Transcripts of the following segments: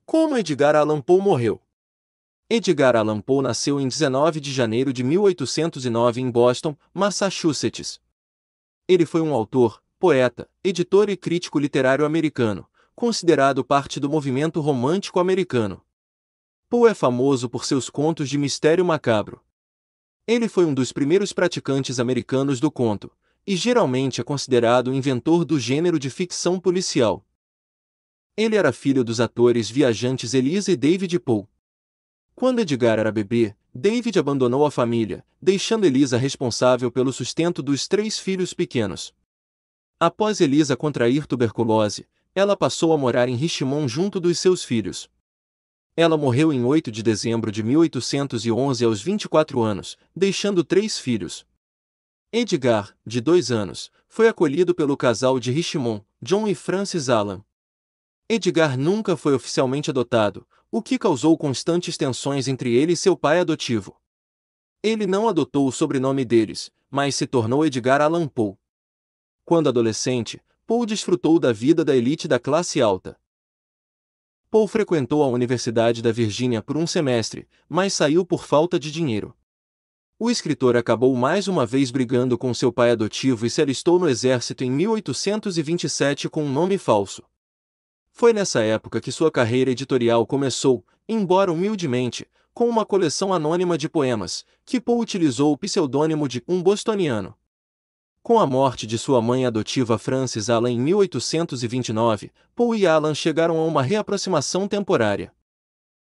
Como Edgar Allan Poe morreu? Edgar Allan Poe nasceu em 19 de janeiro de 1809 em Boston, Massachusetts. Ele foi um autor, poeta, editor e crítico literário americano, considerado parte do movimento romântico americano. Poe é famoso por seus contos de mistério macabro. Ele foi um dos primeiros praticantes americanos do conto, e geralmente é considerado o inventor do gênero de ficção policial. Ele era filho dos atores viajantes Eliza e David Poe. Quando Edgar era bebê, David abandonou a família, deixando Eliza responsável pelo sustento dos 3 filhos pequenos. Após Eliza contrair tuberculose, ela passou a morar em Richmond junto dos seus filhos. Ela morreu em 8 de dezembro de 1811 aos 24 anos, deixando 3 filhos. Edgar, de 2 anos, foi acolhido pelo casal de Richmond, John e Frances Allan. Edgar nunca foi oficialmente adotado, o que causou constantes tensões entre ele e seu pai adotivo. Ele não adotou o sobrenome deles, mas se tornou Edgar Allan Poe. Quando adolescente, Poe desfrutou da vida da elite da classe alta. Poe frequentou a Universidade da Virgínia por um semestre, mas saiu por falta de dinheiro. O escritor acabou mais uma vez brigando com seu pai adotivo e se alistou no exército em 1827 com um nome falso. Foi nessa época que sua carreira editorial começou, embora humildemente, com uma coleção anônima de poemas, que Poe utilizou o pseudônimo de Um Bostoniano. Com a morte de sua mãe adotiva Frances Allan em 1829, Poe e Allan chegaram a uma reaproximação temporária.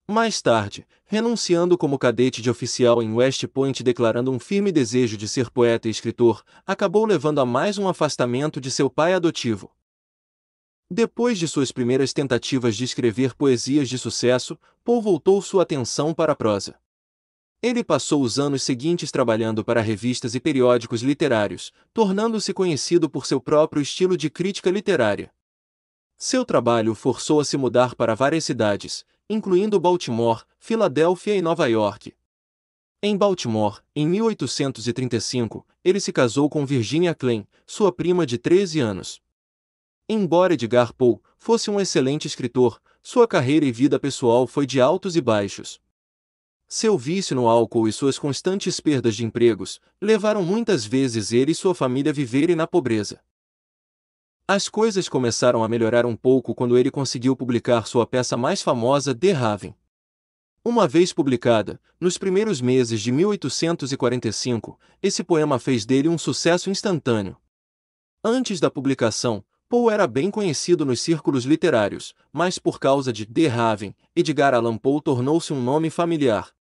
Mais tarde, renunciando como cadete de oficial em West Point e declarando um firme desejo de ser poeta e escritor, acabou levando a mais um afastamento de seu pai adotivo. Depois de suas primeiras tentativas de escrever poesias de sucesso, Poe voltou sua atenção para a prosa. Ele passou os anos seguintes trabalhando para revistas e periódicos literários, tornando-se conhecido por seu próprio estilo de crítica literária. Seu trabalho o forçou a se mudar para várias cidades, incluindo Baltimore, Filadélfia e Nova York. Em Baltimore, em 1835, ele se casou com Virginia Klein, sua prima de 13 anos. Embora Edgar Poe fosse um excelente escritor, sua carreira e vida pessoal foi de altos e baixos. Seu vício no álcool e suas constantes perdas de empregos levaram muitas vezes ele e sua família a viverem na pobreza. As coisas começaram a melhorar um pouco quando ele conseguiu publicar sua peça mais famosa, The Raven. Uma vez publicada, nos primeiros meses de 1845, esse poema fez dele um sucesso instantâneo. Antes da publicação, Poe era bem conhecido nos círculos literários, mas por causa de The Raven, Edgar Allan Poe tornou-se um nome familiar.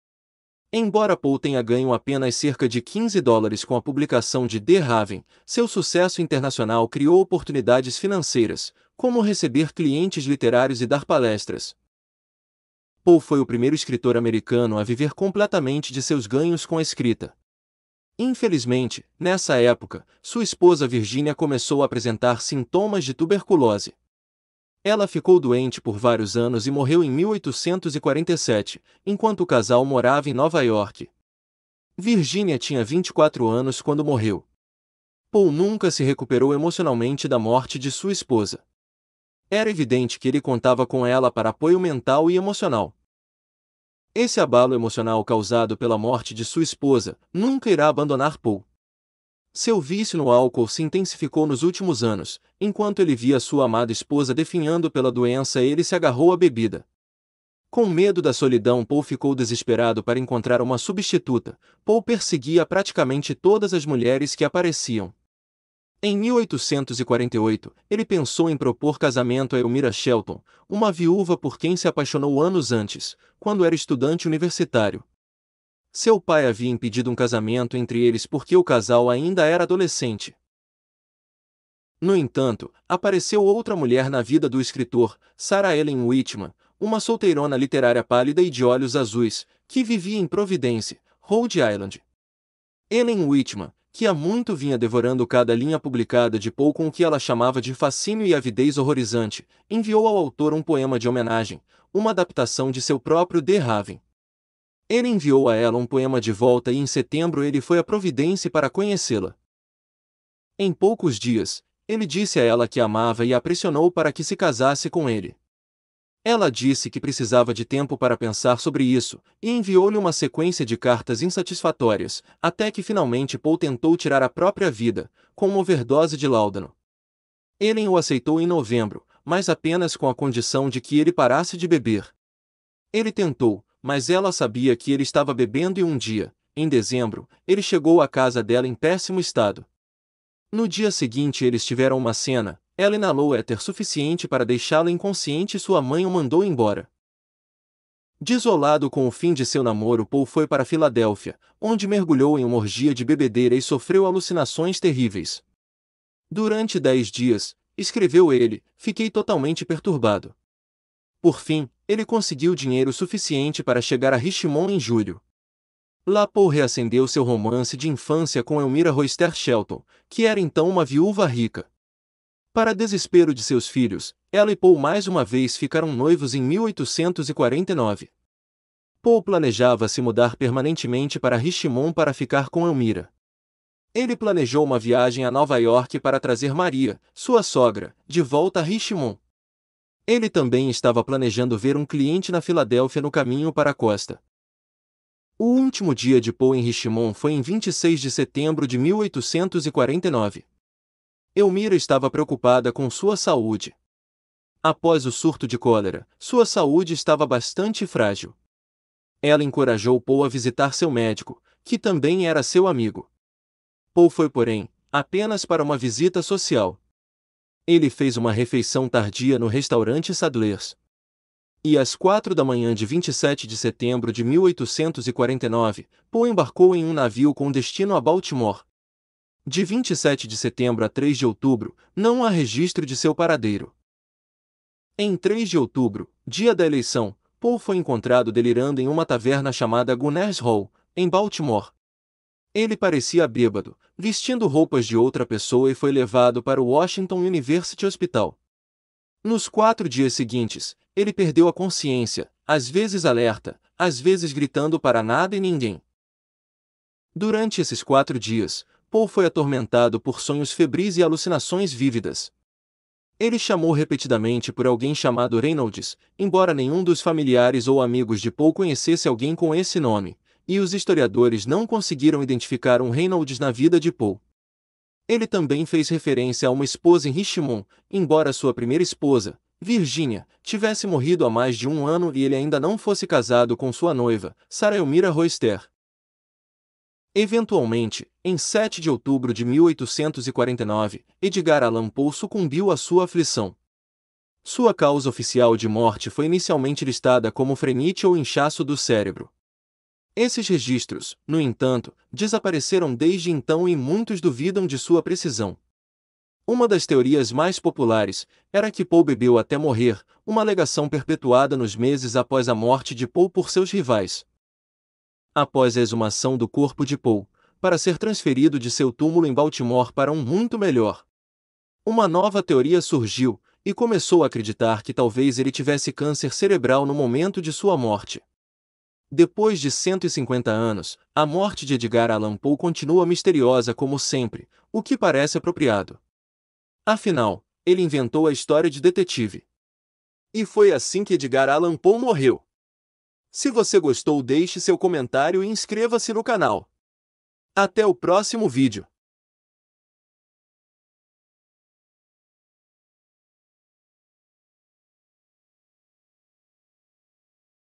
Embora Poe tenha ganho apenas cerca de $15 com a publicação de The Raven, seu sucesso internacional criou oportunidades financeiras, como receber clientes literários e dar palestras. Poe foi o primeiro escritor americano a viver completamente de seus ganhos com a escrita. Infelizmente, nessa época, sua esposa Virginia começou a apresentar sintomas de tuberculose. Ela ficou doente por vários anos e morreu em 1847, enquanto o casal morava em Nova York. Virginia tinha 24 anos quando morreu. Poe nunca se recuperou emocionalmente da morte de sua esposa. Era evidente que ele contava com ela para apoio mental e emocional. Esse abalo emocional causado pela morte de sua esposa nunca irá abandonar Poe. Seu vício no álcool se intensificou nos últimos anos. Enquanto ele via sua amada esposa definhando pela doença, ele se agarrou à bebida. Com medo da solidão, Poe ficou desesperado para encontrar uma substituta. Poe perseguia praticamente todas as mulheres que apareciam. Em 1848, ele pensou em propor casamento a Elmira Shelton, uma viúva por quem se apaixonou anos antes, quando era estudante universitário. Seu pai havia impedido um casamento entre eles porque o casal ainda era adolescente. No entanto, apareceu outra mulher na vida do escritor, Sarah Ellen Whitman, uma solteirona literária pálida e de olhos azuis, que vivia em Providence, Rhode Island. Ellen Whitman, que há muito vinha devorando cada linha publicada de Poe com o que ela chamava de fascínio e avidez horrorizante, enviou ao autor um poema de homenagem, uma adaptação de seu próprio The Raven. Ele enviou a ela um poema de volta e em setembro ele foi a Providence para conhecê-la. Em poucos dias, ele disse a ela que a amava e a pressionou para que se casasse com ele. Ela disse que precisava de tempo para pensar sobre isso, e enviou-lhe uma sequência de cartas insatisfatórias, até que finalmente Paul tentou tirar a própria vida, com uma overdose de láudano. Ellen o aceitou em novembro, mas apenas com a condição de que ele parasse de beber. Ele tentou, mas ela sabia que ele estava bebendo e um dia, em dezembro, ele chegou à casa dela em péssimo estado. No dia seguinte eles tiveram uma cena, ela inalou éter suficiente para deixá-la inconsciente e sua mãe o mandou embora. Desolado com o fim de seu namoro, Paul foi para Filadélfia, onde mergulhou em uma orgia de bebedeira e sofreu alucinações terríveis. Durante 10 dias, escreveu ele, fiquei totalmente perturbado. Por fim, ele conseguiu dinheiro suficiente para chegar a Richmond em julho. Lá Paul reacendeu seu romance de infância com Elmira Royster Shelton, que era então uma viúva rica. Para desespero de seus filhos, ela e Paul mais uma vez ficaram noivos em 1849. Paul planejava se mudar permanentemente para Richmond para ficar com Elmira. Ele planejou uma viagem a Nova York para trazer Maria, sua sogra, de volta a Richmond. Ele também estava planejando ver um cliente na Filadélfia no caminho para a costa. O último dia de Paul em Richmond foi em 26 de setembro de 1849. Elmira estava preocupada com sua saúde. Após o surto de cólera, sua saúde estava bastante frágil. Ela encorajou Paul a visitar seu médico, que também era seu amigo. Paul foi, porém, apenas para uma visita social. Ele fez uma refeição tardia no restaurante Sadler's. E às 4 da manhã de 27 de setembro de 1849, Paul embarcou em um navio com destino a Baltimore. De 27 de setembro a 3 de outubro, não há registro de seu paradeiro. Em 3 de outubro, dia da eleição, Paul foi encontrado delirando em uma taverna chamada Gunners Hall, em Baltimore. Ele parecia bêbado, vestindo roupas de outra pessoa e foi levado para o Washington University Hospital. Nos 4 dias seguintes, ele perdeu a consciência, às vezes alerta, às vezes gritando para nada e ninguém. Durante esses 4 dias, Paul foi atormentado por sonhos febris e alucinações vívidas. Ele chamou repetidamente por alguém chamado Reynolds, embora nenhum dos familiares ou amigos de Paul conhecesse alguém com esse nome, e os historiadores não conseguiram identificar um Reynolds na vida de Paul. Ele também fez referência a uma esposa em Richmond, embora sua primeira esposa, Virginia, tivesse morrido há mais de um ano e ele ainda não fosse casado com sua noiva, Sarah Elmira Royster. Eventualmente, em 7 de outubro de 1849, Edgar Allan Poe sucumbiu à sua aflição. Sua causa oficial de morte foi inicialmente listada como frenite ou inchaço do cérebro. Esses registros, no entanto, desapareceram desde então e muitos duvidam de sua precisão. Uma das teorias mais populares era que Poe bebeu até morrer, uma alegação perpetuada nos meses após a morte de Poe por seus rivais. Após a exumação do corpo de Poe, para ser transferido de seu túmulo em Baltimore para um muito melhor, uma nova teoria surgiu, e começou a acreditar que talvez ele tivesse câncer cerebral no momento de sua morte. Depois de 150 anos, a morte de Edgar Allan Poe continua misteriosa como sempre, o que parece apropriado. Afinal, ele inventou a história de detetive. E foi assim que Edgar Allan Poe morreu. Se você gostou, deixe seu comentário e inscreva-se no canal. Até o próximo vídeo.